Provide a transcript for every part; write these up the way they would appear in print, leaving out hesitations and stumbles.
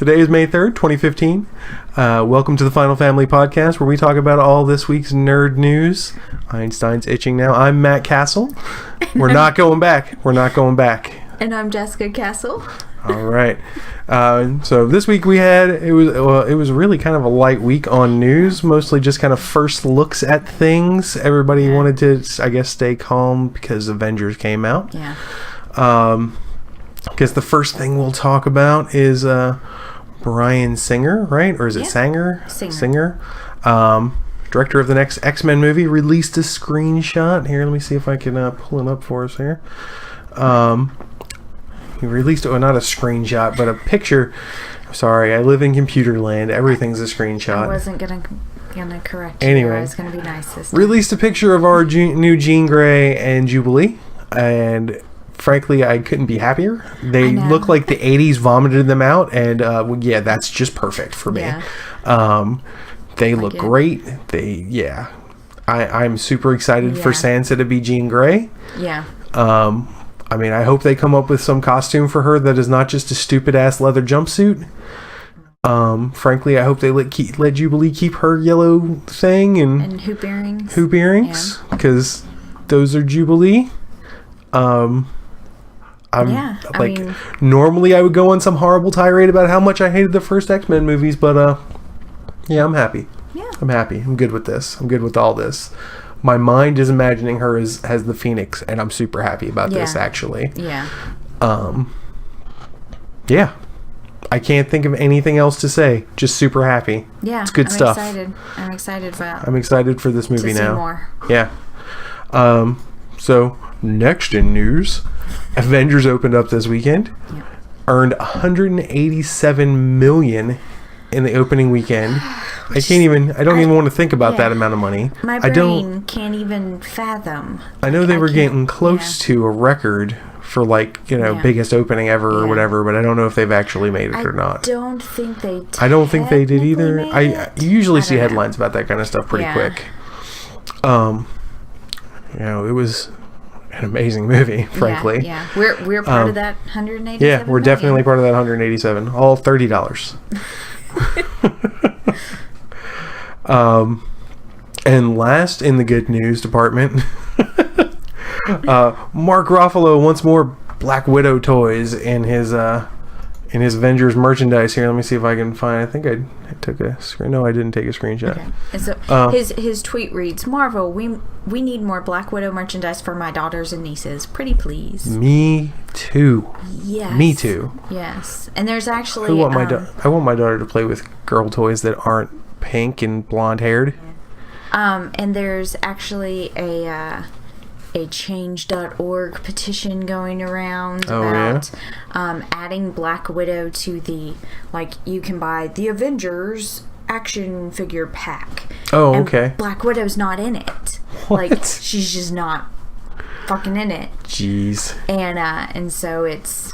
Today is May 3rd, 2015. Welcome to the Final Family Podcast, where we talk about all this week's nerd news. Einstein's itching now. I'm Matt Castle. We're not going back. And I'm Jessica Castle. All right. So this week we had, it was really kind of a light week on news, mostly just kind of first looks at things. Everybody wanted to, I guess, stay calm because Avengers came out. Yeah. I guess the first thing we'll talk about is Bryan Singer, right? Or is it Sanger? Singer. Director of the next X-Men movie, released a screenshot. Here, let me see if I can pull it up for us here. He released, not a screenshot, but a picture. Sorry, I live in computer land. Everything's a screenshot. I wasn't gonna correct you. Anyway, I was gonna be nice this time. Released a picture of our new Jean Grey and Jubilee, and frankly, I couldn't be happier. They look like the 80s vomited them out, and that's just perfect for me. Yeah. They look great. I'm super excited for Sansa to be Jean Grey. Yeah. I mean, I hope they come up with some costume for her that is not just a stupid-ass leather jumpsuit. Frankly, I hope they let Jubilee keep her yellow thing and hoop earrings. Because those are Jubilee. Normally I would go on some horrible tirade about how much I hated the first X-Men movies, but I'm happy. Yeah. I'm happy. I'm good with this. I'm good with all this. My mind is imagining her as the Phoenix, and I'm super happy about this, actually. Yeah. Yeah. I can't think of anything else to say. Just super happy. Yeah. It's good stuff. I'm excited for this movie now. See more. Yeah. So, next in news, Avengers opened up this weekend. Yeah. Earned $187 million in the opening weekend. I don't even want to think about that amount of money. My brain can't even fathom. I know they were getting close to a record for biggest opening ever or whatever, but I don't know if they've actually made it or not. I don't think they did either. I usually see headlines about that kind of stuff pretty quick. It was an amazing movie, frankly. Yeah. We're part of that 187. Yeah, we're definitely part of that 187. All $30. And last in the good news department, Mark Ruffalo wants more Black Widow toys in his Avengers merchandise. Here, let me see if I can find. I think I took a screen. No, I didn't take a screenshot. Okay. And so his tweet reads: "Marvel, we need more Black Widow merchandise for my daughters and nieces. Pretty please." Me too. Yes. Me too. Yes. And there's actually I want my daughter to play with girl toys that aren't pink and blonde haired. And there's actually a change.org petition going around about adding Black Widow to the, you can buy the Avengers action figure pack. Oh, and okay. Black Widow's not in it. What? She's just not fucking in it. Jeez. And so it's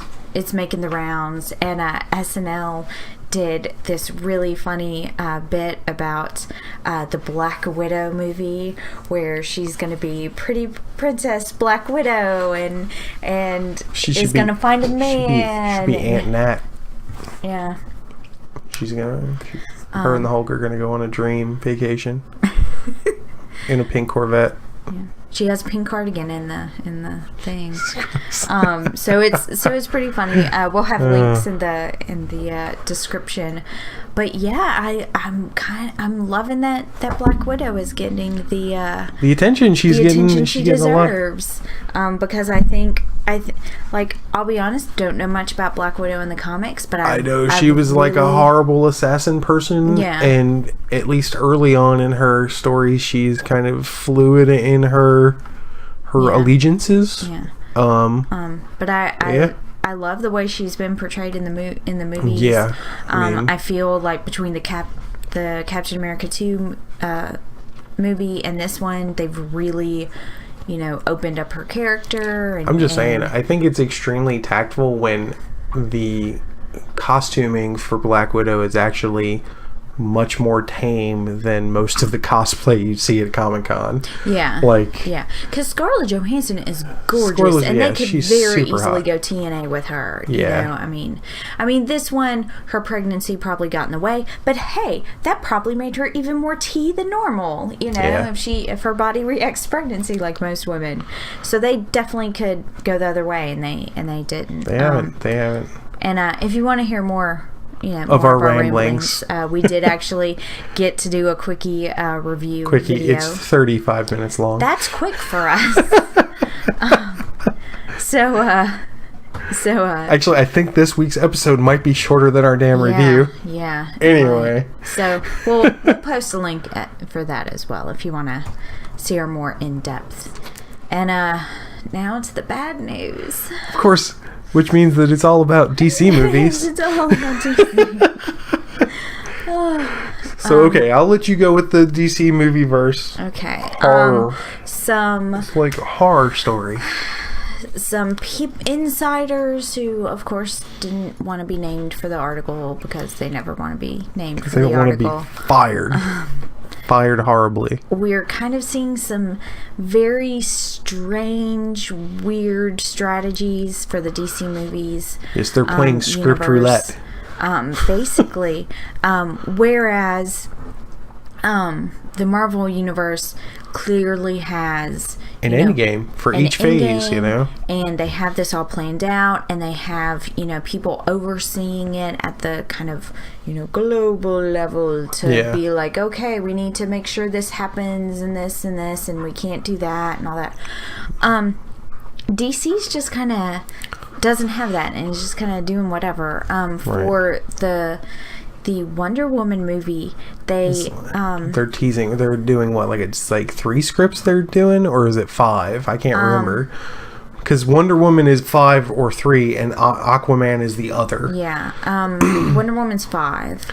making the rounds, and SNL did this really funny bit about the Black Widow movie, where she's going to be pretty princess Black Widow, and is going to find a man. She'll be Aunt Nat. Yeah. Her and the Hulk are going to go on a dream vacation in a pink Corvette. Yeah. She has a pink cardigan in the thing. So it's pretty funny. We'll have links in the description. But yeah, I'm loving that Black Widow is getting the attention she deserves. Because I think I'll be honest, don't know much about Black Widow in the comics, but I know she was really, a horrible assassin person. Yeah. And at least early on in her story, she's kind of fluid in her allegiances. Yeah. But I love the way she's been portrayed in the movies. Yeah. I feel like between the Captain America 2 movie and this one, they've really opened up her character. I'm just saying, I think it's extremely tactful when the costuming for Black Widow is actually much more tame than most of the cosplay you see at Comic-Con. Yeah. Like... Yeah. Because Scarlett Johansson is gorgeous, and they could very easily go TNA with her. You know? I mean, this one, her pregnancy probably got in the way, but hey, that probably made her even more T than normal, you know, if her body reacts to pregnancy like most women. So they definitely could go the other way, and they didn't. They haven't. And if you want to hear more... of our ramblings. We did actually get to do a quickie review video. It's 35 minutes long. That's quick for us. Actually, I think this week's episode might be shorter than our damn review. Yeah. Anyway. So we'll post a link for that as well if you want to see her more in depth. And now it's the bad news. Of course. Which means that it's all about DC movies. It's all about DC. So, okay, I'll let you go with the DC movie verse. Okay. Horror. It's like a horror story. Some insiders who, of course, didn't want to be named for the article because they never want to be named for the article. They don't want to be fired. Fired horribly. We're kind of seeing some very strange, weird strategies for the DC movies. Yes, they're playing script roulette. Basically, whereas the Marvel Universe clearly has an end game for each phase, you know, and they have this all planned out, and they have, you know, people overseeing it at the kind of, you know, global level to be like, okay, we need to make sure this happens and this and this, and we can't do that and all that. DC's just kind of doesn't have that, and it's just kind of doing whatever. For the Wonder Woman movie, they're teasing. They're doing what? Like, it's like 3 scripts they're doing, or is it 5? I can't remember. Because Wonder Woman is 5 or 3, and Aquaman is the other. Yeah. Wonder Woman's 5.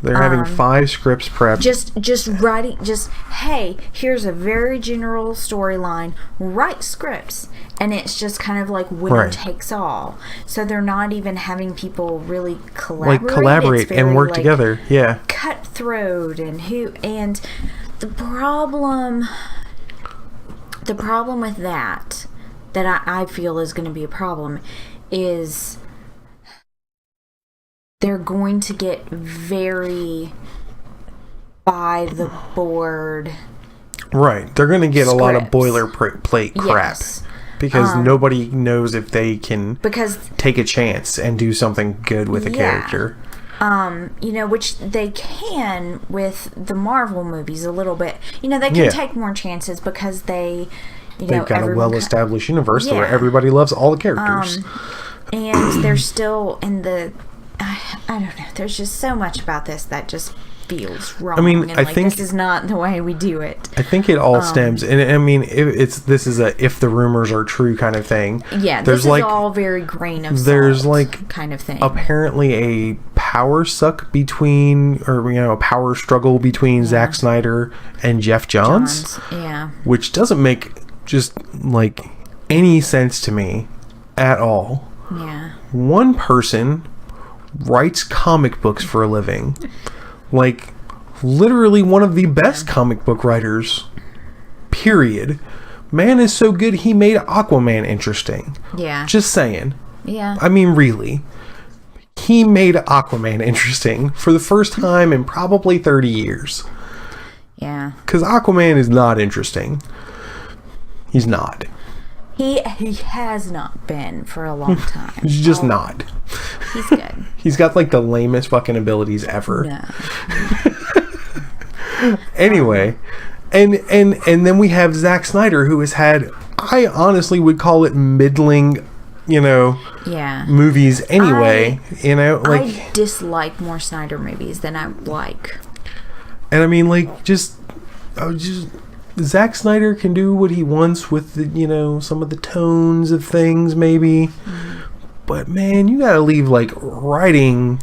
They're having 5 scripts prepped. Just writing. Hey, here's a very general storyline. Write scripts. And it's just kind of like winner takes all. So they're not even having people really collaborate and work together. Yeah. Cutthroat and the problem with that I feel is going to be a problem is they're going to get very by the board. Right. They're going to get scripts. A lot of boilerplate crap. Yes. Because nobody knows if they can take a chance and do something good with a character. You know, which they can with the Marvel movies a little bit. You know, they can take more chances because they've got a well-established universe where everybody loves all the characters. And they're still in the... I don't know. There's just so much about this that just feels wrong. I mean, I think this is not the way we do it. I think it all stems, and I mean, this is a if the rumors are true kind of thing. Yeah, this is all very grain of salt. There's kind of thing. Apparently, a power suck between, or a power struggle between Zack Snyder and Jeff Johns. Yeah, which doesn't make just like any sense to me at all. Yeah, one person writes comic books for a living. Like, literally one of the best comic book writers, period. Man is so good, he made Aquaman interesting. Yeah. Just saying. Yeah. I mean, really. He made Aquaman interesting for the first time in probably 30 years. Yeah. Because Aquaman is not interesting. He's not. He has not been for a long time. He's just not. He's good. He's got like the lamest fucking abilities ever. No. Anyway, and then we have Zack Snyder, who has had, I honestly would call it middling, movies anyway. I dislike more Snyder movies than I like. And I mean, like, Zack Snyder can do what he wants with the, some of the tones of things, maybe. Mm. But man, you gotta leave writing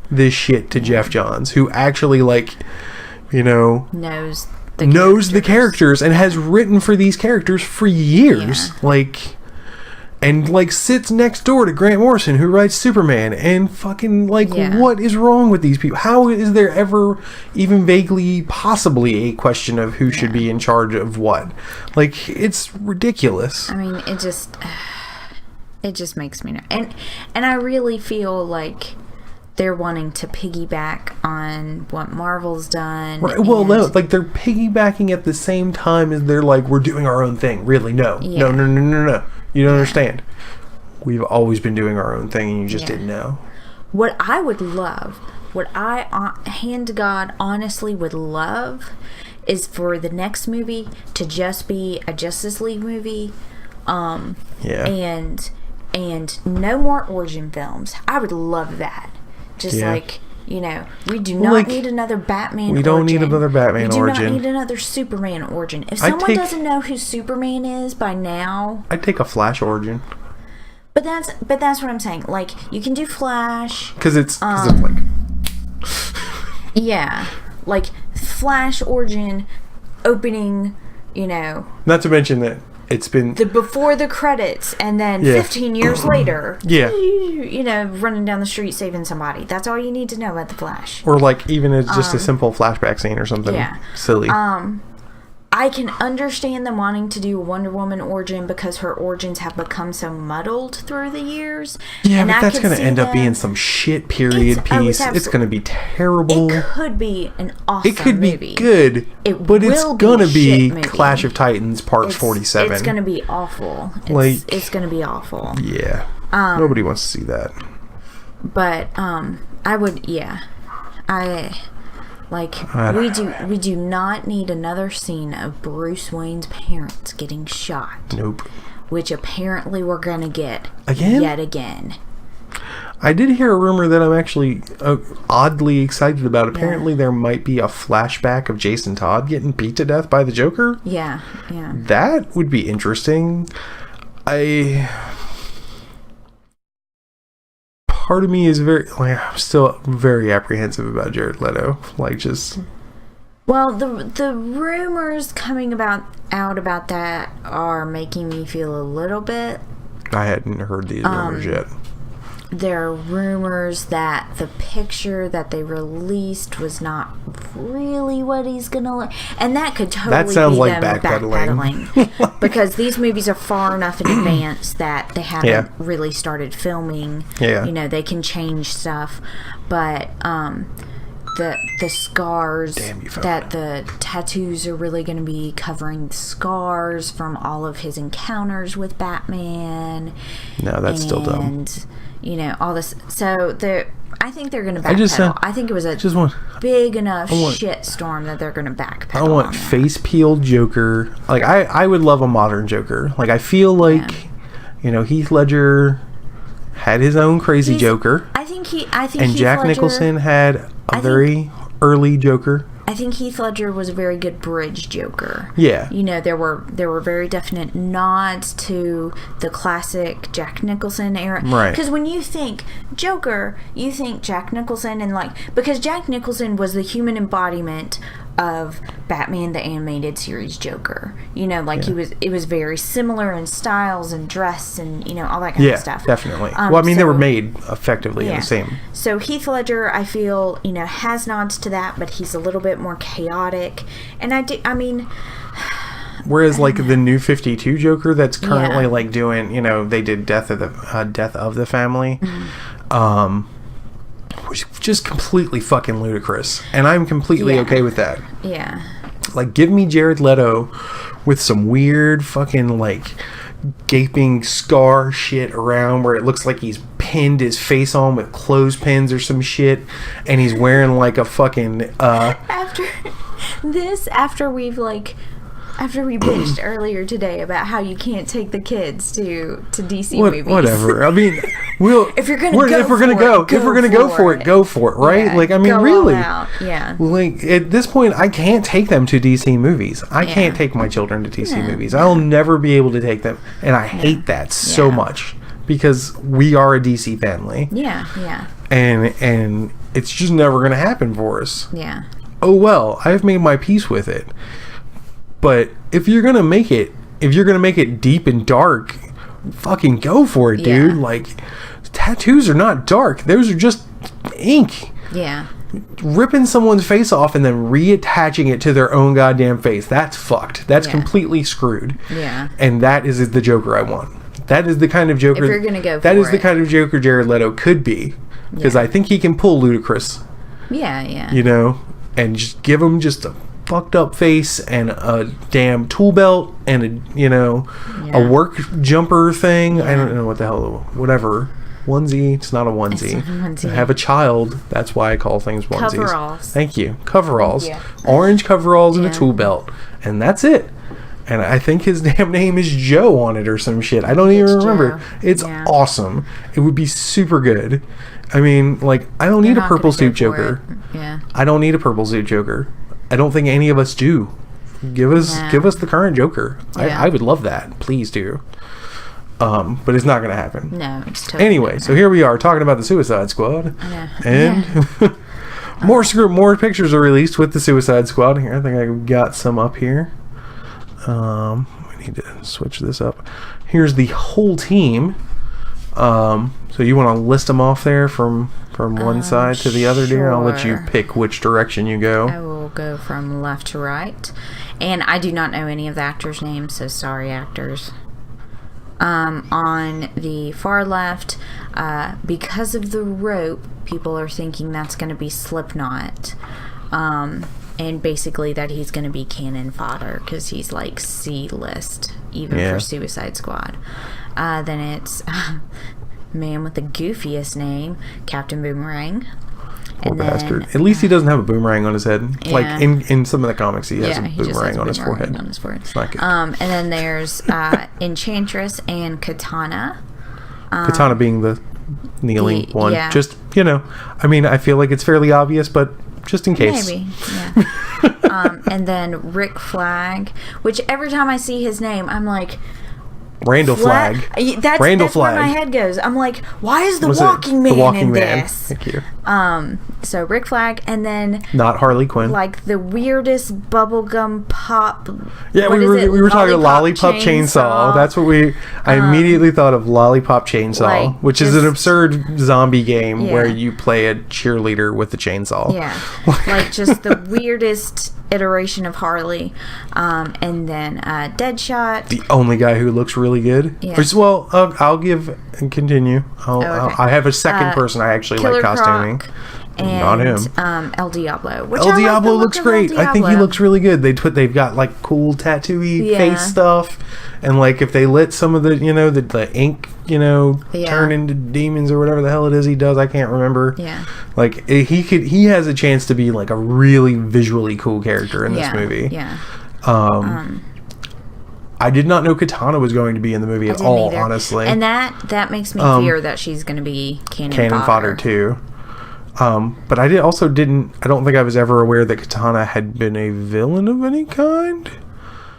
this shit to Jeff Johns, who actually knows the characters and has written for these characters for years. and like sits next door to Grant Morrison, who writes Superman, and fucking like, what is wrong with these people? How is there ever even vaguely possibly a question of who should be in charge of what? Like, it's ridiculous. I mean, it just makes me and I really feel like they're wanting to piggyback on what Marvel's done. Right. Well, no, like they're piggybacking at the same time as they're like, we're doing our own thing. Really? No. No. You don't understand. We've always been doing our own thing and you just didn't know. What I would love, what I, hand to God, honestly would love is for the next movie to just be a Justice League movie. And no more origin films. I would love that. Just like, you know, we do not need another Batman origin. We don't need another Batman origin. We do not need another Superman origin. If someone doesn't know who Superman is by now... I'd take a Flash origin. But that's what I'm saying. Like, you can do Flash. Because it's like... yeah. Like, Flash origin, opening, you know... Not to mention that it's been... before the credits, and then 15 years later... you know, running down the street saving somebody. That's all you need to know about the Flash. Or, like, even it's just a simple flashback scene or something silly. I can understand them wanting to do a Wonder Woman origin because her origins have become so muddled through the years. Yeah, but that's going to end up being some shit period piece. It's going to be terrible. It could be an awesome movie. It could be good, but it's going to be Clash of Titans Part 47. It's going to be awful. It's going to be awful. Yeah. Nobody wants to see that. But I would, we do not need another scene of Bruce Wayne's parents getting shot. Nope. Which apparently we're going to get yet again. I did hear a rumor that I'm actually oddly excited about. Apparently there might be a flashback of Jason Todd getting beat to death by the Joker. Yeah. That would be interesting. Part of me is I'm still very apprehensive about Jared Leto. Well, the rumors coming out about that are making me feel a little bit. I hadn't heard these rumors yet. There are rumors that the picture that they released was not really what he's gonna look, and that could totally that sounds be like them backpedaling. because these movies are far enough in advance that they haven't really started filming. Yeah. You know, they can change stuff, but the scars that the tattoos are really going to be covering the scars from all of his encounters with Batman. No, that's still dumb. And you know, all this. So I think they're going to backpedal. I think it was a big enough shitstorm that they're going to backpedal. I want face peeled Joker. Like I would love a modern Joker. Like I feel like you know, Heath Ledger had his own crazy Joker. I think Jack Nicholson had a very early Joker. I think Heath Ledger was a very good bridge Joker. Yeah. You know, there were very definite nods to the classic Jack Nicholson era. Right. Because when you think Joker, you think Jack Nicholson because Jack Nicholson was the human embodiment of Batman the Animated Series Joker. You know, it was very similar in styles and dress and, you know, all that kind of stuff. Yeah, definitely. Well, I mean, they were made effectively in the same. So Heath Ledger, I feel, you know, has nods to that, but he's a little bit more chaotic. And whereas the new 52 Joker that's currently doing, you know, they did Death of the Family. Mm-hmm. Which is just completely fucking ludicrous. And I'm completely okay with that. Yeah. Give me Jared Leto with some weird fucking, gaping scar shit around where it looks like he's pinned his face on with clothespins or some shit. And he's wearing, a fucking, After we bitched earlier today about how you can't take the kids to DC movies. Whatever. I mean, if we're gonna go for it, go for it, right? Yeah, really. All out. Yeah. At this point, I can't take them to DC movies. I can't take my children to DC movies. I'll never be able to take them, and I hate that so much because we are a DC family. Yeah. Yeah. And it's just never gonna happen for us. Yeah. Oh well, I've made my peace with it. But if you're gonna make it deep and dark, fucking go for it, dude. Like, tattoos are not dark. Those are just ink. Yeah. Ripping someone's face off and then reattaching it to their own goddamn face. That's fucked. That's completely screwed. Yeah. And that is the Joker I want. That is the kind of Joker... If you're gonna go for that is the kind of Joker Jared Leto could be. Because I think he can pull ludicrous. Yeah, yeah. You know? And just give him just a fucked up face and a damn tool belt and a work jumper thing. Yeah. I don't know what the hell... Whatever. Onesie. It's not a onesie. It's not a onesie. I have a child. That's why I call things onesies. Coveralls. Thank you. Coveralls. Orange coveralls and a tool belt. And that's it. And I think his damn name is Joe on it or some shit. I don't even remember. Joe. It's awesome. It would be super good. I mean, like, I don't need a purple suit Joker. Yeah. I don't need a purple suit Joker. I don't think any of us do. Give us the current Joker. Yeah. I would love that. Please do. But it's not going to happen. No, it's totally anyway, so here we are talking about the Suicide Squad. I know. And more pictures are released with the Suicide Squad. Here, I think I got some up here. We need to switch this up. Here's the whole team. So you want to list them off there from one side to the other, dear? I'll let you pick which direction you go. I will go from left to right. And I do not know any of the actors' names, so sorry, actors. On the far left, because of the rope, people are thinking that's going to be Slipknot. And basically that he's going to be cannon fodder because he's like C-list, even for Suicide Squad. Then it's man with the goofiest name, Captain Boomerang. Poor bastard. At least he doesn't have a boomerang on his head. Yeah. Like in some of the comics, he has a boomerang on his forehead. It's not good. And then there's Enchantress and Katana. Katana being the kneeling one. Yeah. Just, I mean, I feel like it's fairly obvious, but just in case. Maybe, yeah. And then Rick Flag, which every time I see his name, I'm like... Randall Flagg. That's where my head goes. I'm like, why is the Walking Man in this? Thank you. So Rick Flag, and then not Harley Quinn. Like the weirdest bubblegum pop. Yeah, we were talking Lollipop Chainsaw. That's what I immediately thought of Lollipop Chainsaw, which is an absurd zombie game where you play a cheerleader with a chainsaw. Yeah, like just the weirdest iteration of Harley. And then Deadshot, the only guy who looks really good. Yeah. Well, I'll give and continue. I have a second person I actually Killer like costuming. Croc and, not him. El Diablo. El Diablo looks great. I think he looks really good. They've got like cool tattooy face stuff, and like if they let some of the the ink turn into demons or whatever the hell it is he does, I can't remember. Yeah. Like he has a chance to be like a really visually cool character in this movie. Yeah. I did not know Katana was going to be in the movie at all, honestly. And that makes me fear that she's going to be cannon fodder too. But I don't think I was ever aware that Katana had been a villain of any kind.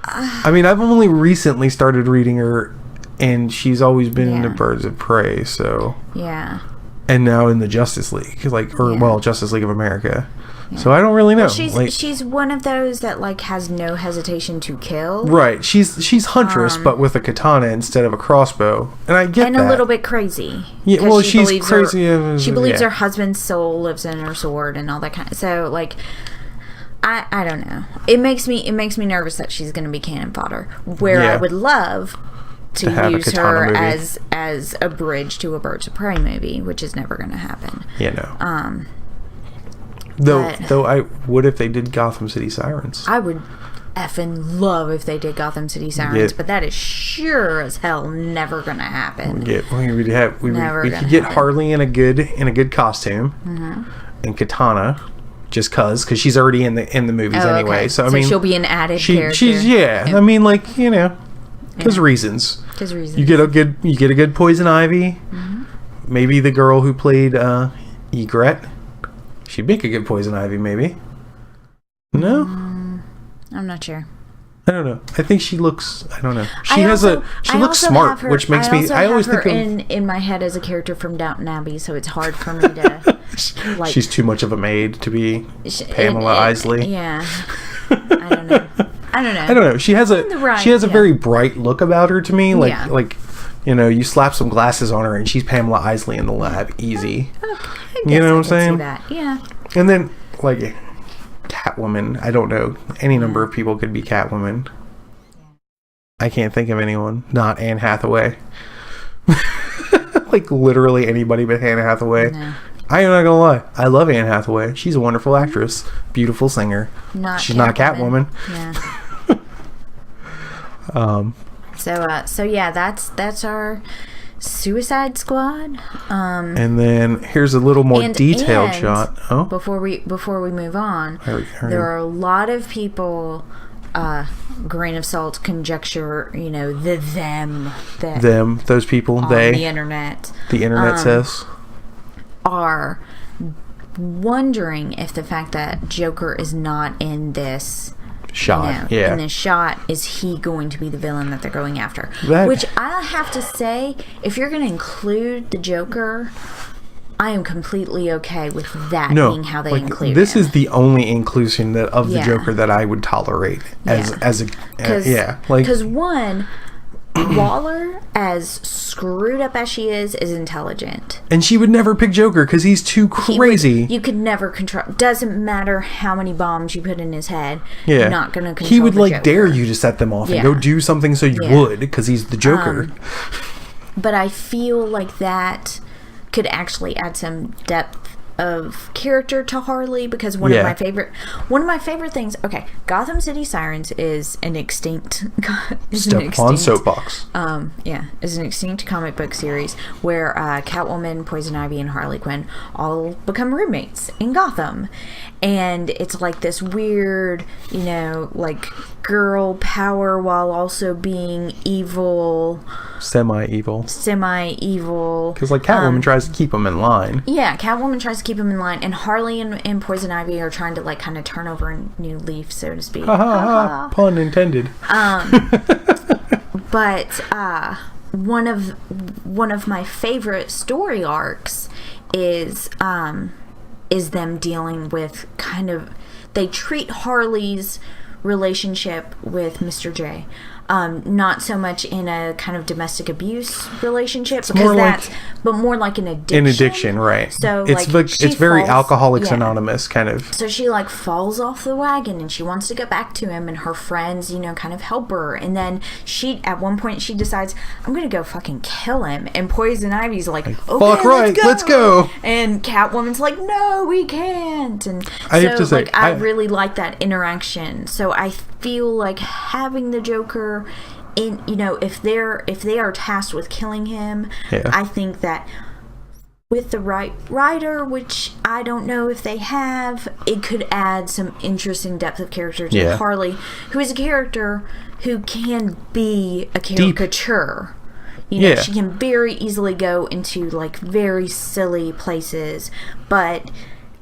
I mean, I've only recently started reading her, and she's always been in the Birds of Prey, so. Yeah. And now in the Justice League, Justice League of America. Yeah. So I don't really know. Well, she's one of those that like has no hesitation to kill. Right. She's Huntress, but with a katana instead of a crossbow, and I get that. And a little bit crazy. Yeah. Well, she's crazy. She believes her husband's soul lives in her sword and all that kind of. So like, I don't know. It makes me nervous that she's going to be cannon fodder. Where I would love to use her as a bridge to a Birds of Prey movie, which is never going to happen. Yeah. No. Though I would if they did Gotham City Sirens. I would effing love if they did Gotham City Sirens, but that is sure as hell never gonna happen. We could get Harley in a good costume, and Katana, just because she's already in the movies anyway. Okay. So I mean, she'll be an added character. She's I mean, like because reasons. Because reasons. You get a good Poison Ivy. Mm-hmm. Maybe the girl who played Egret. She'd make a good Poison Ivy, maybe. No? I'm not sure. I don't know. I think she looks... I don't know. She looks smart, which makes me... I always think her in my head as a character from Downton Abbey, so it's hard for me to... like, she's too much of a maid to be Pamela Isley. Yeah. I don't know. I don't know. She has a very bright look about her to me. Like You know, you slap some glasses on her and she's Pamela Isley in the lab. Easy. Okay. You know what I'm saying? See that. Yeah. And then, like, Catwoman. I don't know. Any number of people could be Catwoman. I can't think of anyone. Not Anne Hathaway. Like, literally anybody but Anne Hathaway. No. I am not gonna lie. I love Anne Hathaway. She's a wonderful actress. Beautiful singer. She's not Catwoman. Yeah. So yeah, that's our Suicide Squad. And then here's a little more detailed shot. Oh, before we move on, there are a lot of people. Grain of salt conjecture. You know, those people. On the internet. The internet says are wondering if the fact that Joker is not in this shot, in this shot, is he going to be the villain that they're going after? Which I have to say, if you're going to include the Joker, I am completely okay with that being how they include this him. Is the only inclusion of the Joker that I would tolerate because one, Waller, as screwed up as she is intelligent. And she would never pick Joker because he's too crazy. You could never control. Doesn't matter how many bombs you put in his head. Yeah. You're not going to control He would Joker. Dare you to set them off and go do something so you would, because he's the Joker. But I feel like that could actually add some depth of character to Harley, because one of my favorite things. Okay, Gotham City Sirens is an extinct. Step on soapbox. Is an extinct comic book series where Catwoman, Poison Ivy, and Harley Quinn all become roommates in Gotham, and it's like this weird, you know, like girl power while also being evil. Semi-evil. Because like Catwoman tries to keep him in line. Yeah, Catwoman tries to keep him in line, and Harley and Poison Ivy are trying to like kind of turn over a new leaf, so to speak. Pun intended. But one of my favorite story arcs is them dealing with they treat Harley's relationship with Mr. J. Not so much in a kind of domestic abuse relationship, but more like an addiction. An addiction, right? So it's very Alcoholics Anonymous kind of. So she like falls off the wagon and she wants to get back to him, and her friends, you know, kind of help her. And then at one point she decides, I'm gonna go fucking kill him. And Poison Ivy's like, okay, fuck right, let's go. And Catwoman's like, no, we can't. And I really like that interaction. So I feel like having the Joker in, you know, if they are tasked with killing him, I think that with the right writer, which I don't know if they have, it could add some interesting depth of character to Harley, who is a character who can be a caricature. You know, she can very easily go into like very silly places, but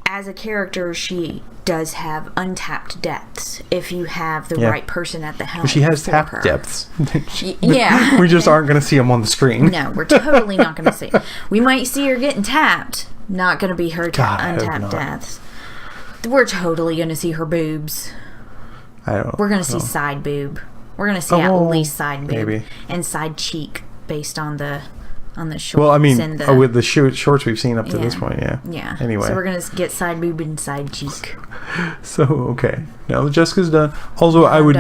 as a character, she does have untapped depths if you have the right person at the helm. She has tapped depths. Yeah. We just aren't going to see them on the screen. No, we're totally not going to see. We might see her getting tapped. Not going to be her untapped depths. We're totally going to see her boobs. We're going to see side boob. We're going to see at least side boob. Maybe. And side cheek based on the shorts. Well, I mean, with the shorts we've seen up to this point, yeah. Anyway, so we're gonna get side boob and side cheek. So okay, now Jessica's done. Also, I would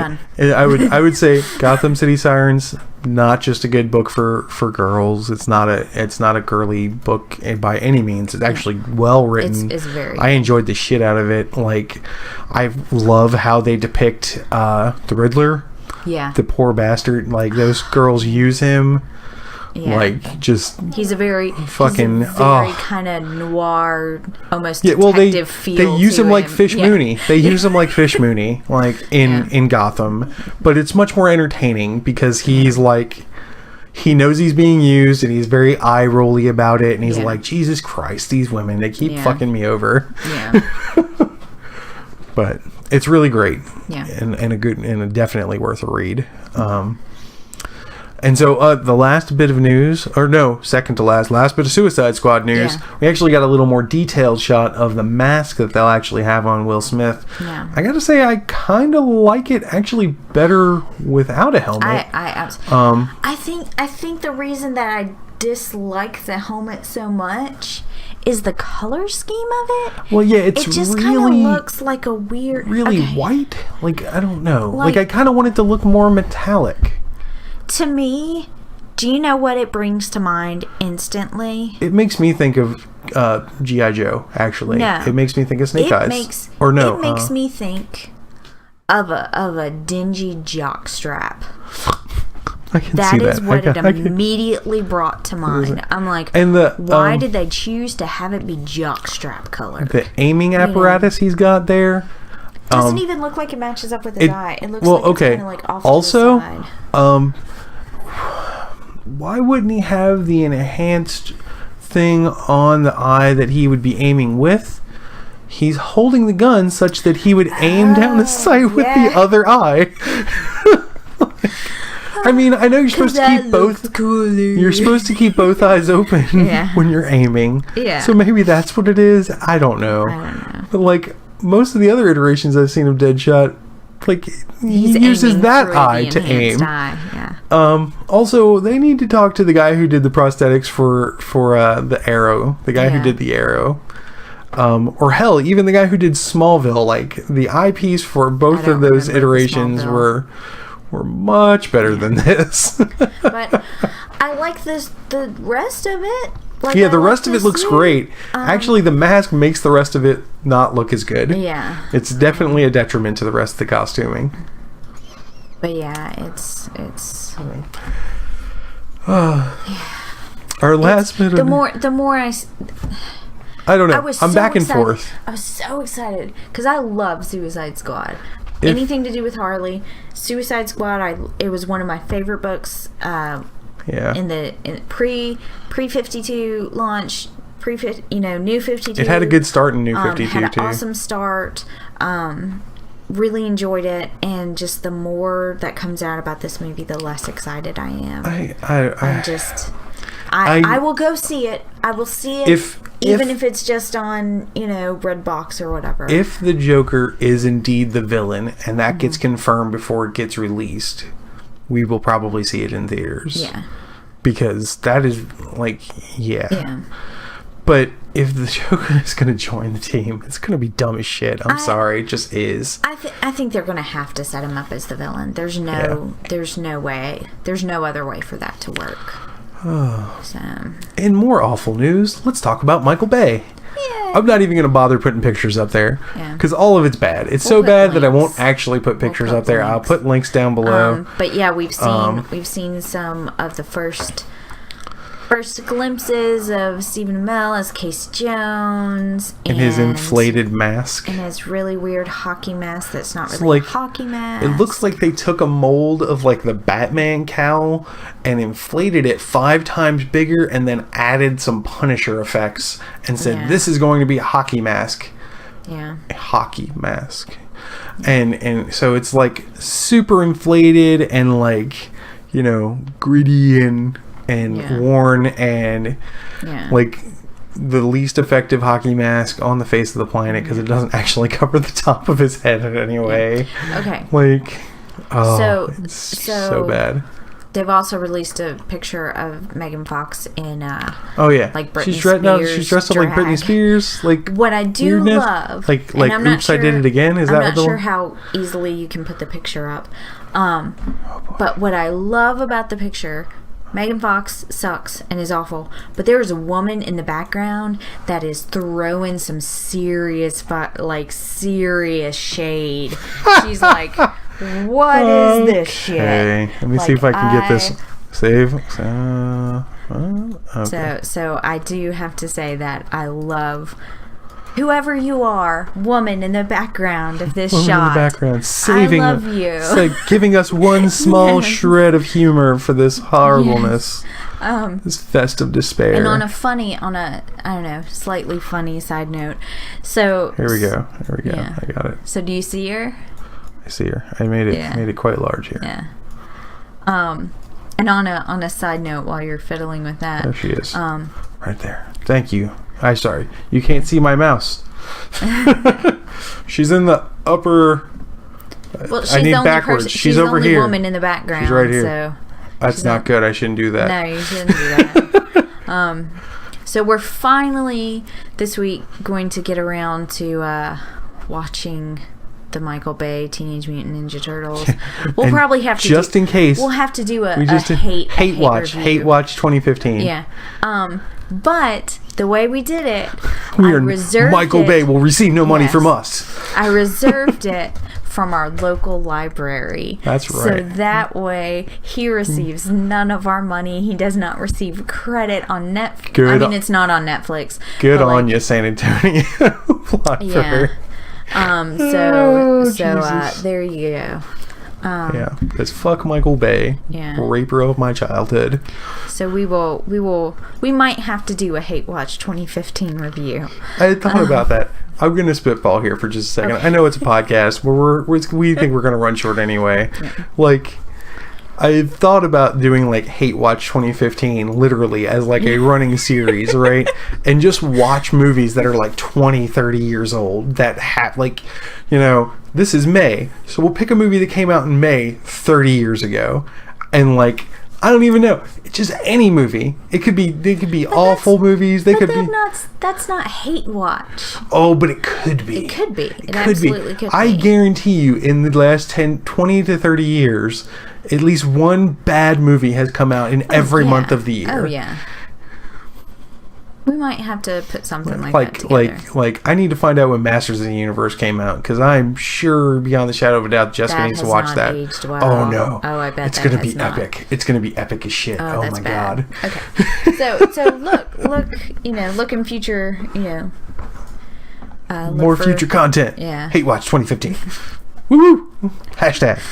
say Gotham City Sirens, not just a good book for girls. It's not a girly book by any means. It's actually well written. It's very. I enjoyed the shit out of it. Like, I love how they depict the Riddler. Yeah. The poor bastard. Like, those girls use him. Yeah. Like, just he's a very kind of noir, almost detective feel. They use him like Fish Mooney. They use him like Fish Mooney, like in Gotham. But it's much more entertaining because he's like, he knows he's being used and he's very eye rolly about it, and he's like, Jesus Christ, these women, they keep fucking me over. Yeah. But it's really great. Yeah. And definitely worth a read. And so the last bit of news, or no, second to last bit of Suicide Squad news, we actually got a little more detailed shot of the mask that they'll actually have on Will Smith. Yeah. I gotta say, I kind of like it actually better without a helmet. I absolutely. I think the reason that I dislike the helmet so much is the color scheme of it. Well, yeah, it just really kind of looks like a weird, really white. Like, I don't know. Like I kind of want it to look more metallic. To me, do you know what it brings to mind instantly? It makes me think of G.I. Joe, actually. No. It makes me think of Snake Eyes. It makes me think of a dingy jockstrap. I can see that. That is what it immediately brought to mind. I'm like, why did they choose to have it be jockstrap color? The aiming apparatus he's got there doesn't even look like it matches up with his eye. It looks like it's kind of like off also, to the side. Why wouldn't he have the enhanced thing on the eye that he would be aiming with? He's holding the gun such that he would aim down the sight with the other eye. I mean, I know you're supposed to keep both. Cooler. You're supposed to keep both eyes open when you're aiming. Yeah. So maybe that's what it is. I don't know. But like most of the other iterations I've seen of Deadshot, like he uses that eye to aim. Also, they need to talk to the guy who did the prosthetics for the Arrow. The guy who did the Arrow. Or hell, even the guy who did Smallville. Like the eyepiece for both of those iterations were much better than this. But I like the rest of it. Like, the rest of it looks great. Actually, the mask makes the rest of it not look as good. Yeah. It's definitely a detriment to the rest of the costuming. But yeah, it's our last bit of... The more I don't know. I'm back and forth. I was so excited because I love Suicide Squad. Anything to do with Harley, Suicide Squad. It was one of my favorite books. In the pre 52 launch, New 52. It had a good start in New 52 had an too. Awesome start. Really enjoyed it, and just the more that comes out about this movie, the less excited I am. I will go see it. I will see it, even if it's just on, Redbox or whatever. If the Joker is indeed the villain, and that gets confirmed before it gets released, we will probably see it in theaters. Yeah. Because that is, Yeah. But if the Joker is going to join the team, it's going to be dumb as shit. I'm sorry. It just is. I think they're going to have to set him up as the villain. There's no way. There's no other way for that to work. So. In more awful news, let's talk about Michael Bay. Yay. I'm not even going to bother putting pictures up there because all of it's bad. It's so bad that I won't actually put pictures up there. I'll put links down below. But yeah, we've seen some of the first glimpses of Stephen Amell as Casey Jones in his inflated mask and his really weird hockey mask that's not really a hockey mask. It looks like they took a mold of the Batman cowl and inflated it 5 times bigger and then added some Punisher effects and said this is going to be a hockey mask. Yeah. A hockey mask. And so it's super inflated and gritty and worn and the least effective hockey mask on the face of the planet because it doesn't actually cover the top of his head in any way. Okay. It's so bad. They've also released a picture of Megan Fox in Britney she's Spears. She's dressed up like Britney Spears. What I do love, I'm not sure, I did it again. Is that I'm not sure how easily you can put the picture up. But what I love about the picture, Megan Fox sucks and is awful, but there is a woman in the background that is throwing some serious shade. She's like, what is this shit? Let me see if I can get this. Save. Okay. So I do have to say that I love whoever you are, woman in the background of this shot. In the background, saving. I love you. It's giving us one small shred of humor for this horribleness. Yes. This fest of despair. And on a slightly funny side note. So here we go. Yeah. I got it. So do you see her? I see her. I made it quite large here. Yeah. And on a side note, while you're fiddling with that, there she is. Right there. Thank you. I'm sorry. You can't see my mouse. She's in the upper. Well, she's I need the only backwards. person, she's the over only here. Woman in the background. She's right here. So that's not good. I shouldn't do that. No, you shouldn't do that. So we're finally this week going to get around to watching the Michael Bay Teenage Mutant Ninja Turtles. We'll probably have to just in case. We'll have to do a hate watch review. Hate Watch 2015. Yeah. But the way we did it, Michael Bay will receive no money from us. I reserved it from our local library. That's right. So that way he receives none of our money. He does not receive credit on Netflix. I mean, it's not on Netflix. Good on you, San Antonio. Yeah. There you go. Yeah, it's fuck Michael Bay, raper of my childhood. So we might have to do a Hate Watch 2015 review. I thought about that. I'm gonna spitball here for just a second. Okay. I know it's a podcast, but we think we're gonna run short anyway. Yeah. Like, I thought about doing like Hate Watch 2015 literally as like a running series, right? And just watch movies that are like 20, 30 years old that have like, this is May. So we'll pick a movie that came out in May 30 years ago. And like, I don't even know. It's just any movie. They could be awful movies. That's not Hate Watch. Oh, but it could be. It could be. It absolutely could be. I guarantee you in the last 20 to 30 years, at least one bad movie has come out in every month of the year. Oh, yeah. We might have to put something like that together. Like, I need to find out when Masters of the Universe came out, because I'm sure beyond the shadow of a doubt Jessica needs to watch that. Aged well. Oh no! Oh, I bet it's going to be epic. It's going to be epic as shit. Oh my god! Okay, so look in future. More future content. Yeah. Hate Watch 2015. Woo woo! Hashtag.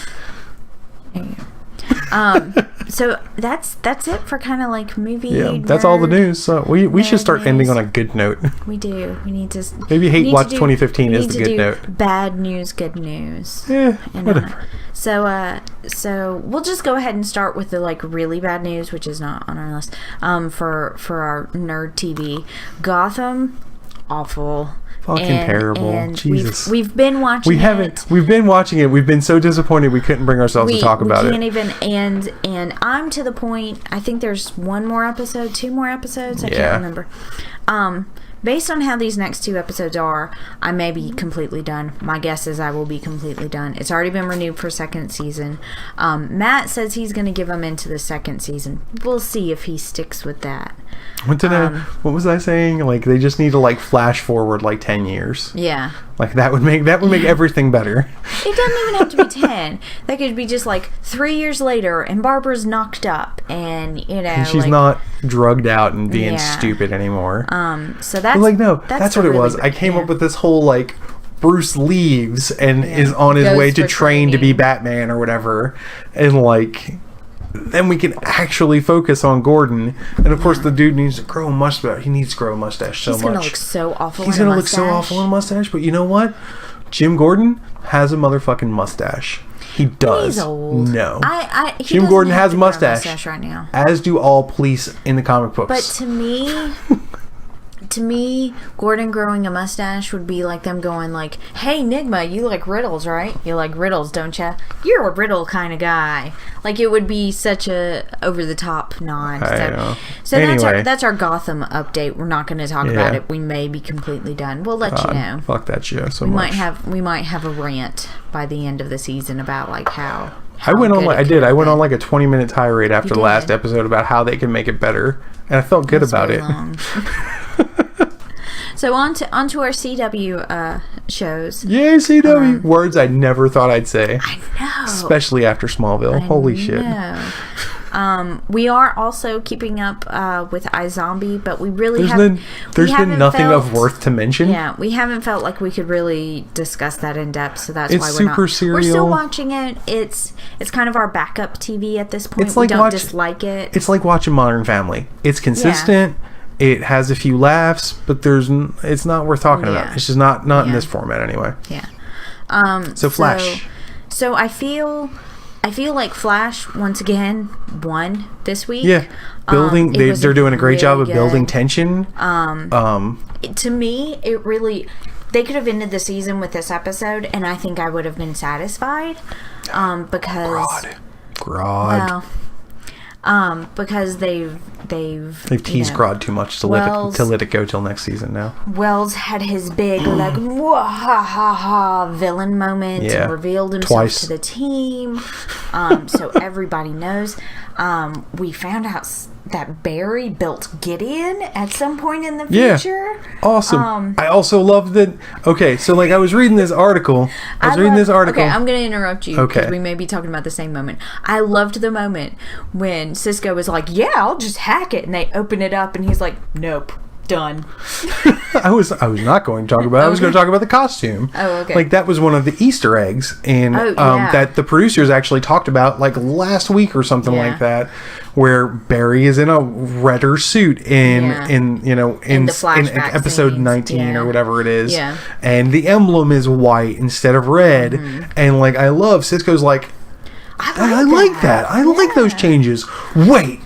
So that's it for kind of like movie. Yeah, that's all the news. So we should start ending on a good note. We do. We need to. Maybe Hate Watch 2015 is the good note. Bad news, good news. Yeah, whatever. So we'll just go ahead and start with the like really bad news, which is not on our list. For our nerd TV, Gotham, awful. Fucking terrible. And Jesus. We've been watching We've been watching it. We've been so disappointed we couldn't bring ourselves to talk about it. We can't even, and I'm to the point, I think there's two more episodes, I can't remember. Based on how these next 2 episodes are, I may be completely done. My guess is I will be completely done. It's already been renewed for 2nd season. Matt says he's going to give them into the 2nd season. We'll see if he sticks with that. What was I saying? Like, they just need to like flash forward like 10 years. Yeah. Like that would make everything better. It doesn't even have to be 10. That could be just like 3 years later and Barbara's knocked up and and she's not drugged out and being stupid anymore. So that's that's what it was. I came up with this whole like Bruce leaves and is on his way to train to be Batman or whatever, and like then we can actually focus on Gordon. And of course the dude needs to grow a mustache. He needs to grow a mustache so much. He's gonna look so awful. He's gonna look so awful in a mustache. But you know what? Jim Gordon has a motherfucking mustache. He does. He's old. No. Jim Gordon has a mustache right now. As do all police in the comic books. But to me, Gordon growing a mustache would be like them going like, "Hey, Nigma, you like riddles, right? You like riddles, don't you? You're a riddle kind of guy." Like, it would be such a over-the-top nod. So anyway, that's our Gotham update. We're not going to talk about it. We may be completely done. We'll let you know. Fuck that show so much. We might have a rant by the end of the season about like how I went on like a 20-minute tirade after the last episode about how they can make it better, and I felt good about it. So on to our CW shows. Yay, CW! Words I never thought I'd say. I know. Especially after Smallville. Holy shit. We are also keeping up with iZombie, but we really there's been nothing of worth to mention. Yeah, we haven't felt like we could really discuss that in depth, so that's why super serial. We're still watching it. It's kind of our backup TV at this point. We don't dislike it. It's like watching Modern Family. It's consistent. Yeah. It has a few laughs, but it's not worth talking about. It's just not in this format anyway. Yeah. So Flash. So I feel I feel like Flash once again won this week. Yeah, building. They're doing a great job of building tension. To me, it really. They could have ended the season with this episode, and I think I would have been satisfied. Because Grodd. Well, because they've teased Grodd too much to let it go till next season now. Wells had his big like villain moment and revealed himself to the team. So everybody knows. We found out that Barry built Gideon at some point in the future. Yeah. Awesome. I also love that. Okay, so like I was reading this article. Okay, I'm going to interrupt you because we may be talking about the same moment. I loved the moment when Cisco was like, "Yeah, I'll just hack it," and they open it up, and he's like, "Nope." Done. I was not going to talk about it. I was going to talk about the costume. Oh, okay. Like that was one of the Easter eggs that the producers actually talked about like last week or something like that, where Barry is in a redder suit in episode 19 or whatever it is. Yeah. And the emblem is white instead of red. Mm-hmm. And like I love Cisco's like I like that. I like those changes. Wait.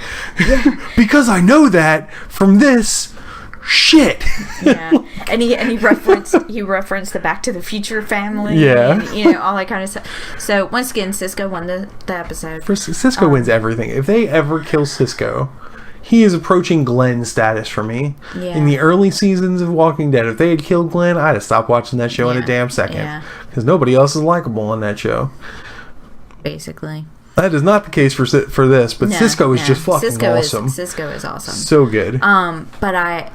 Because I know that from this shit. Yeah. And he referenced the Back to the Future family. Yeah. And, all that kind of stuff. So once again, Cisco won the episode. Cisco wins everything. If they ever kill Cisco, he is approaching Glenn status for me. Yeah. In the early seasons of Walking Dead, if they had killed Glenn, I'd have stopped watching that show in a damn second. Because nobody else is likable on that show. Basically. That is not the case for this, but Cisco is just fucking awesome. Cisco is awesome. So good. But I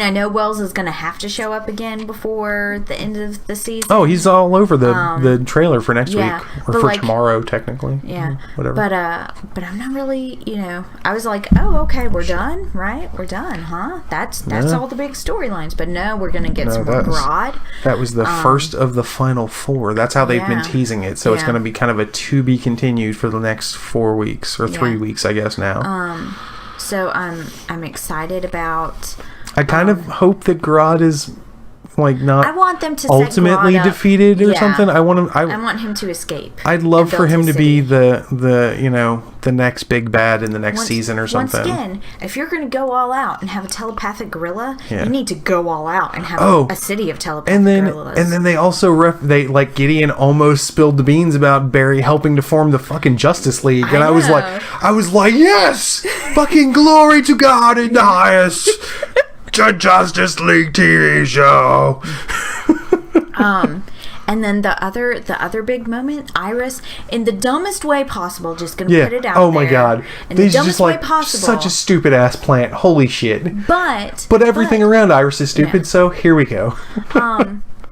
know Wells is going to have to show up again before the end of the season. Oh, he's all over the trailer for next week. Or for tomorrow, technically. Yeah. Whatever. But I'm not really, I was like, oh, okay, we're done, right? We're done, huh? That's all the big storylines. But no, we're going to get some more Grodd. That was the first of the final 4. That's how they've been teasing it. So it's going to be kind of a to be continued for the next 4 weeks or 3 weeks, I guess, now. So I'm excited about... I kind of hope that Grodd is like not I want them to ultimately defeated or something. I want him to escape. I'd love for him to be the next big bad in the next season or something. Once again, if you're going to go all out and have a telepathic gorilla, you need to go all out and have a city of telepathic gorillas. And then they also Gideon almost spilled the beans about Barry helping to form the fucking Justice League, and I was like, yes, fucking glory to God in the highest. The Justice League TV show. And then the other big moment, Iris, in the dumbest way possible, just gonna put it out there. Oh my god. In the dumbest way possible. Such a stupid ass plant. Holy shit. But everything around Iris is stupid, so here we go.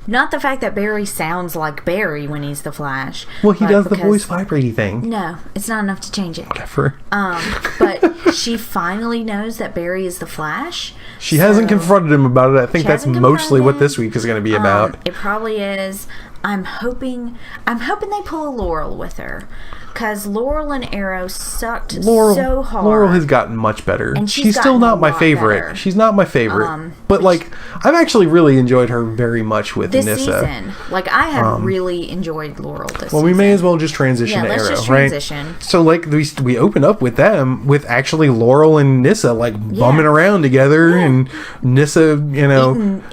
Not the fact that Barry sounds like Barry when he's the Flash. Well, he does the voice vibrating thing. No, it's not enough to change it. Whatever. But she finally knows that Barry is the Flash. She hasn't confronted him about it. I think that's mostly what this week is going to be about. It probably is. I'm hoping they pull a Laurel with her. Because Laurel and Arrow sucked so hard. Laurel has gotten much better. And she's still not my favorite. Better. She's not my favorite. But I've actually really enjoyed her very much with this Nyssa. Season. I have really enjoyed Laurel this season. Well, we may as well just transition to Arrow, just transition. Right? So we open up with them with actually Laurel and Nyssa bumming around together, and Nyssa,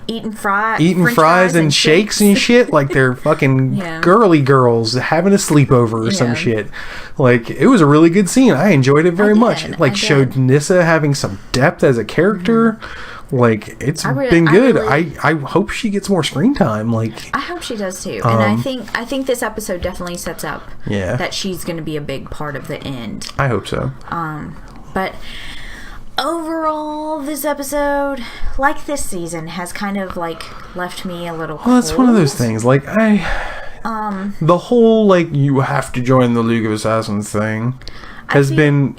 eating fries and shakes and shit like they're fucking girly girls having a sleepover or some shit. It was a really good scene. I enjoyed it very much. It showed Nyssa having some depth as a character. Mm-hmm. It's been good. I hope she gets more screen time. I hope she does too. And I think this episode definitely sets up that she's going to be a big part of the end. I hope so. But overall, this episode, like this season, has kind of left me a little cold. Well, it's one of those things. The whole you have to join the League of Assassins thing has been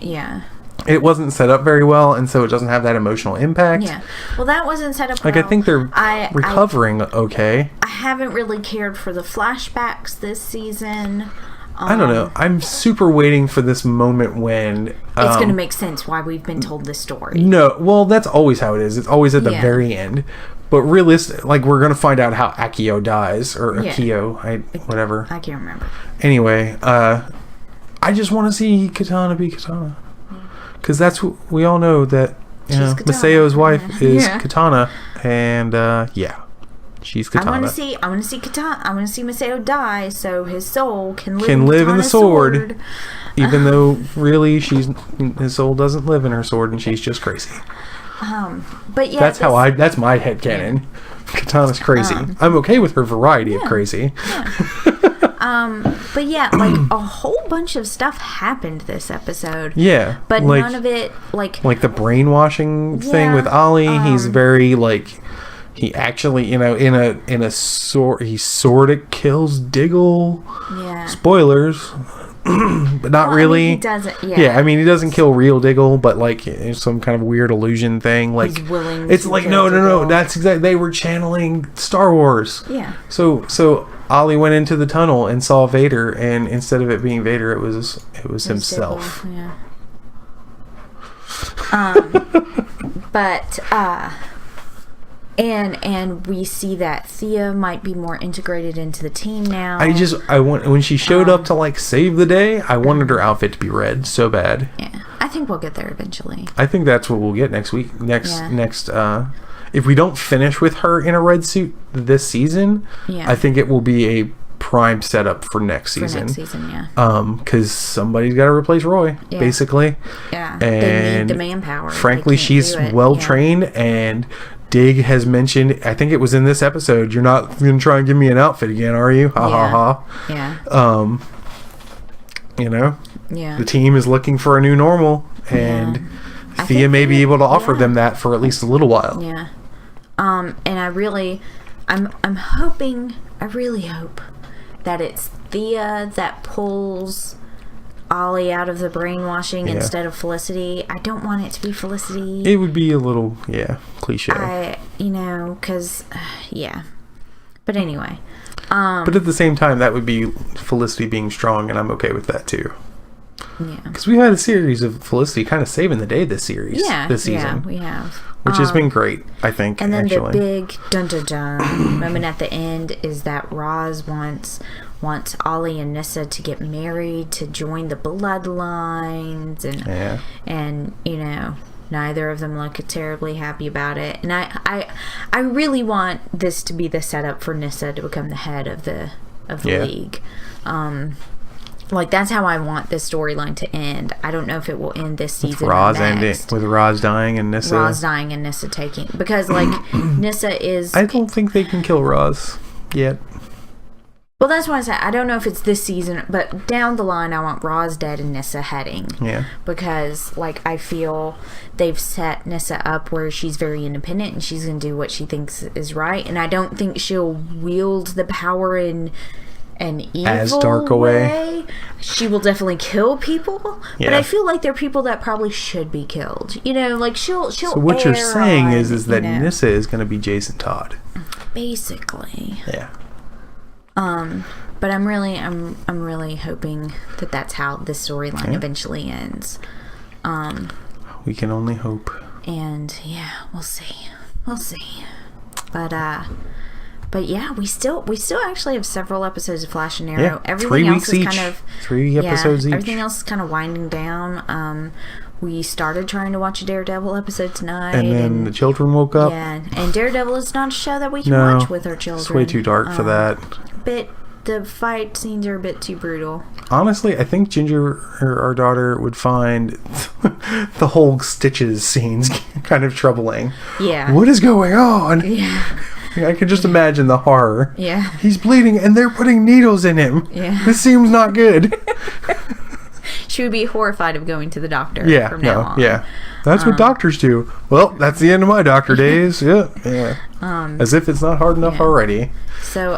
it wasn't set up very well, and so it doesn't have that emotional impact. Yeah, well, that wasn't set up well. I think they're recovering okay. I haven't really cared for the flashbacks this season. I don't know. I'm super waiting for this moment when it's going to make sense why we've been told this story. No, well, that's always how it is. It's always at the very end. But realistic, like, we're gonna find out how Akio dies, or Akio, whatever. I can't remember. Anyway, I just want to see Katana be Katana, because that's what we all know, that Masayo's wife is Katana, and she's Katana. I want to see Katana. I want to see Masayo die, so his soul can live in the sword. Even though really his soul doesn't live in her sword, and she's just crazy. But yeah, that's my headcanon. Katana's crazy. I'm okay with her variety of crazy. But yeah, like a whole bunch of stuff happened this episode. Yeah, but none of it like the brainwashing thing with Ollie. He's very he actually, in a sort, he sort of kills Diggle. Yeah. Spoilers. But not really. I mean, he doesn't. Yeah, I mean, he doesn't kill real Diggle, but it's some kind of weird illusion thing. Like, he's willing. It's like no. That's exactly. They were channeling Star Wars. Yeah. So Ollie went into the tunnel and saw Vader, and instead of it being Vader, it was himself. Diggle, but And we see that Thea might be more integrated into the team now. When she showed up to save the day, I wanted her outfit to be red so bad. Yeah, I think we'll get there eventually. I think that's what we'll get next week. Next, if we don't finish with her in a red suit this season, I think it will be a prime setup for next season. Because somebody's got to replace Roy, basically. Yeah, and they need the manpower. Frankly, she's well trained, and Dig has mentioned, I think it was in this episode, you're not going to try and give me an outfit again, are you? Ha ha ha. Yeah. The team is looking for a new normal, and Thea may be able to offer them that for at least a little while. Yeah. And I really hope that it's Thea that pulls Ollie out of the brainwashing instead of Felicity. I don't want it to be Felicity. It would be a little cliche. Because but anyway, but at the same time, that would be Felicity being strong, and I'm okay with that too. Yeah, because we've had a series of Felicity kind of saving the day this season. Yeah, we have, which has been great, I think. And then actually, the big dun moment at the end is that Roz wants Ollie and Nissa to get married, to join the bloodlines, and neither of them look terribly happy about it. And I really want this to be the setup for Nissa to become the head of the league. That's how I want this storyline to end. I don't know if it will end this season or next. With Roz dying and Nissa taking, because Nissa is. I don't think they can kill Roz yet. Well, that's why I said I don't know if it's this season, but down the line, I want Roz dead and Nissa heading. Yeah. Because, I feel they've set Nissa up where she's very independent and she's going to do what she thinks is right. And I don't think she'll wield the power in an evil as dark a way. She will definitely kill people, but I feel like they're people that probably should be killed. She'll. So what you're saying is that Nissa is going to be Jason Todd, basically. Yeah. But I'm really hoping that that's how this storyline eventually ends. We can only hope. And we'll see. But yeah, we still actually have several episodes of Flash and Arrow. Yeah, everything 3 else weeks is each. kind of 3 episodes each. Everything else is kind of winding down. We started trying to watch a Daredevil episode tonight, and then the children woke up. Yeah, and Daredevil is not a show that we can watch with our children. It's way too dark for that. But the fight scenes are a bit too brutal. Honestly, I think Ginger, our daughter, would find the whole Stitches scenes kind of troubling. Yeah. What is going on? Yeah. I could just imagine the horror. Yeah. He's bleeding and they're putting needles in him. Yeah. This seems not good. She would be horrified of going to the doctor from now on. Yeah. That's what doctors do. Well, that's the end of my doctor days. Yeah. As if it's not hard enough already. So,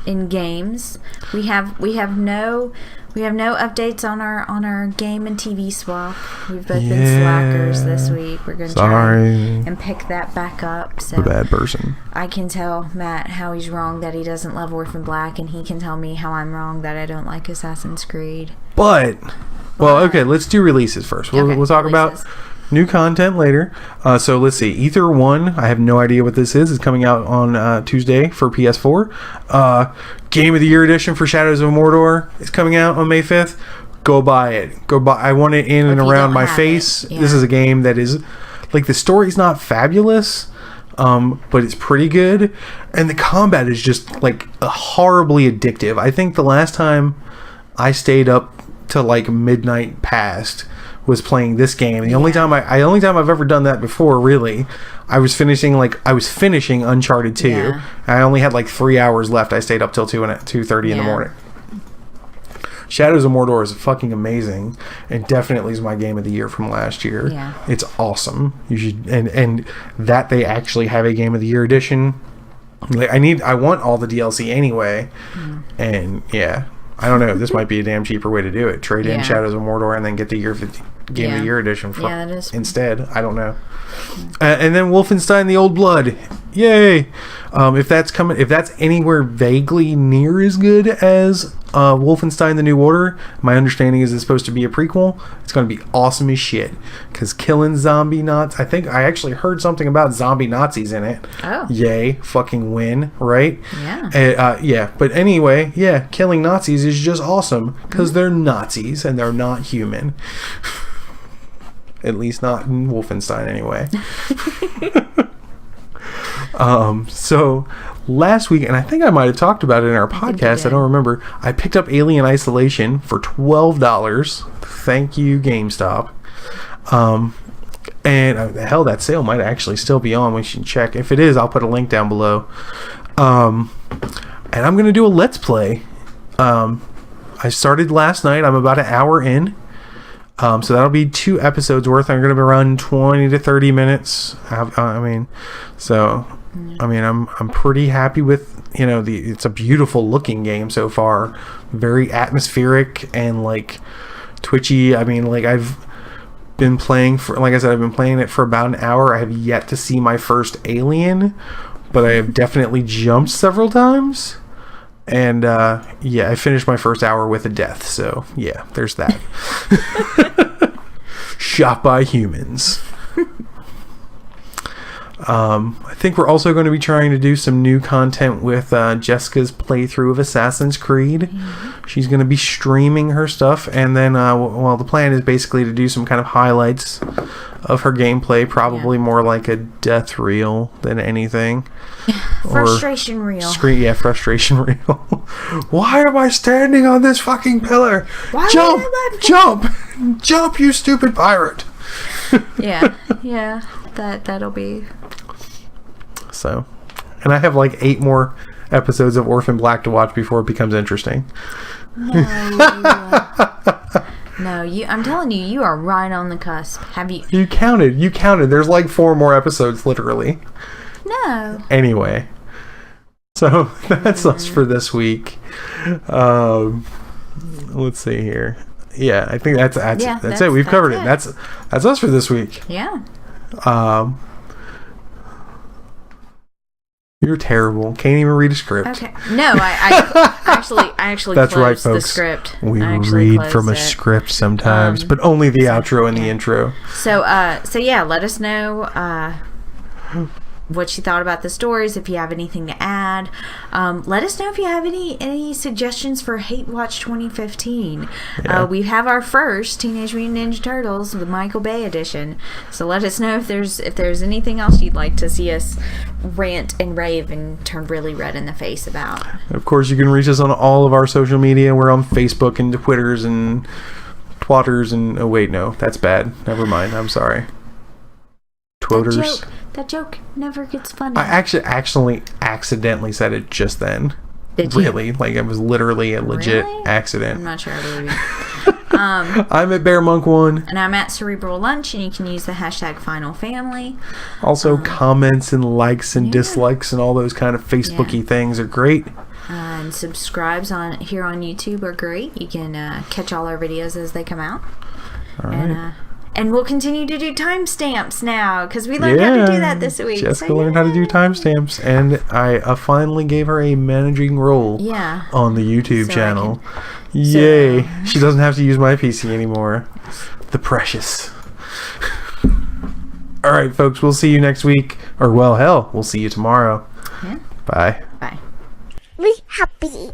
in games, we have no updates on our game and TV swap. We've both been slackers this week. We're going to try and pick that back up. So a bad person. I can tell Matt how he's wrong that he doesn't love Orphan Black, and he can tell me how I'm wrong that I don't like Assassin's Creed. But okay, let's do releases first. We'll talk about New content later. So let's see. Ether 1, I have no idea what this is. It's coming out on Tuesday for PS4. Game of the Year edition for Shadows of Mordor is coming out on May 5th. Go buy it. I want it in and around my face. Yeah. This is a game that is, like, the story's not fabulous, but it's pretty good. And the combat is just, like, horribly addictive. I think the last time I stayed up to, like, midnight past was playing this game. The only time I've ever done that before, really, I was finishing Uncharted 2. Yeah. I only had like 3 hours left. I stayed up till 2:30 in the morning. Shadows of Mordor is fucking amazing, and definitely is my game of the year from last year. Yeah. It's awesome. You should, and that they actually have a game of the year edition. Like, I want all the DLC anyway. And yeah, I don't know. This might be a damn cheaper way to do it. Trade in Shadows of Mordor and then get the Game of the Year edition instead. I don't know. And then Wolfenstein: The Old Blood. Yay! If that's anywhere vaguely near as good as Wolfenstein: The New Order, my understanding is it's supposed to be a prequel. It's going to be awesome as shit. Because killing zombie Nazis. I think I actually heard something about zombie Nazis in it. Oh. Yay. Fucking win, right? Yeah. Yeah. But anyway, yeah, killing Nazis is just awesome. Because they're Nazis and they're not human. At least not in Wolfenstein, anyway. So last week, and I think I might have talked about it in our podcast, I don't remember. I picked up Alien Isolation for $12. Thank you, GameStop. And hell, that sale might actually still be on. We should check. If it is, I'll put a link down below. And I'm going to do a Let's Play. I started last night. I'm about an hour in. So that'll be 2 episodes worth. I'm going to be around 20 to 30 minutes. I'm pretty happy with, it's a beautiful looking game so far. Very atmospheric and like twitchy. I mean, like I've been playing it for about an hour. I have yet to see my first alien, but I have definitely jumped several times. And I finished my first hour with a death, so yeah, there's that. Shot by humans. I think we're also going to be trying to do some new content with Jessica's playthrough of Assassin's Creed. Mm-hmm. She's going to be streaming her stuff, and then the plan is basically to do some kind of highlights of her gameplay, probably more like a death reel than anything. Frustration reel. Frustration reel. Why am I standing on this fucking pillar? Jump, you stupid pirate. yeah, that'll be. So, and I have like 8 more episodes of Orphan Black to watch before it becomes interesting. No, I'm telling you, you are right on the cusp. Have you? You counted. There's like 4 more episodes, literally. No. Anyway, so that's us for this week. Let's see here. Yeah, I think that's it. We've covered it. That's us for this week. Yeah. You're terrible. Can't even read a script. Okay. No, I actually that's closed right, folks. The script. We read from a script sometimes, but only the outro and the intro. So yeah, let us know what you thought about the stories. If you have anything to add, let us know if you have any suggestions for Hate Watch 2015. We have our first Teenage Mutant Ninja Turtles, the Michael Bay edition. So let us know if there's anything else you'd like to see us rant and rave and turn really red in the face about. Of course, you can reach us on all of our social media. We're on Facebook and Twitters and Twatters and no, that's bad. Never mind. I'm sorry. Twitters. That joke never gets funny. I actually accidentally said it just then. Did you? Really? Like, it was literally a legit accident. I'm not sure I believe you. I'm at Bear Monk 1. And I'm at Cerebral Lunch, and you can use the hashtag #FinalFamily. Also, comments and likes and dislikes and all those kind of Facebooky things are great. And subscribes here on YouTube are great. You can catch all our videos as they come out. All right. And we'll continue to do timestamps now, because we learned how to do that this week. Jessica learned how to do timestamps, and I finally gave her a managing role on the YouTube channel. Yay! She doesn't have to use my PC anymore. The precious. All right, folks, we'll see you next week. Or, well, hell, we'll see you tomorrow. Yeah. Bye. Bye. Be happy.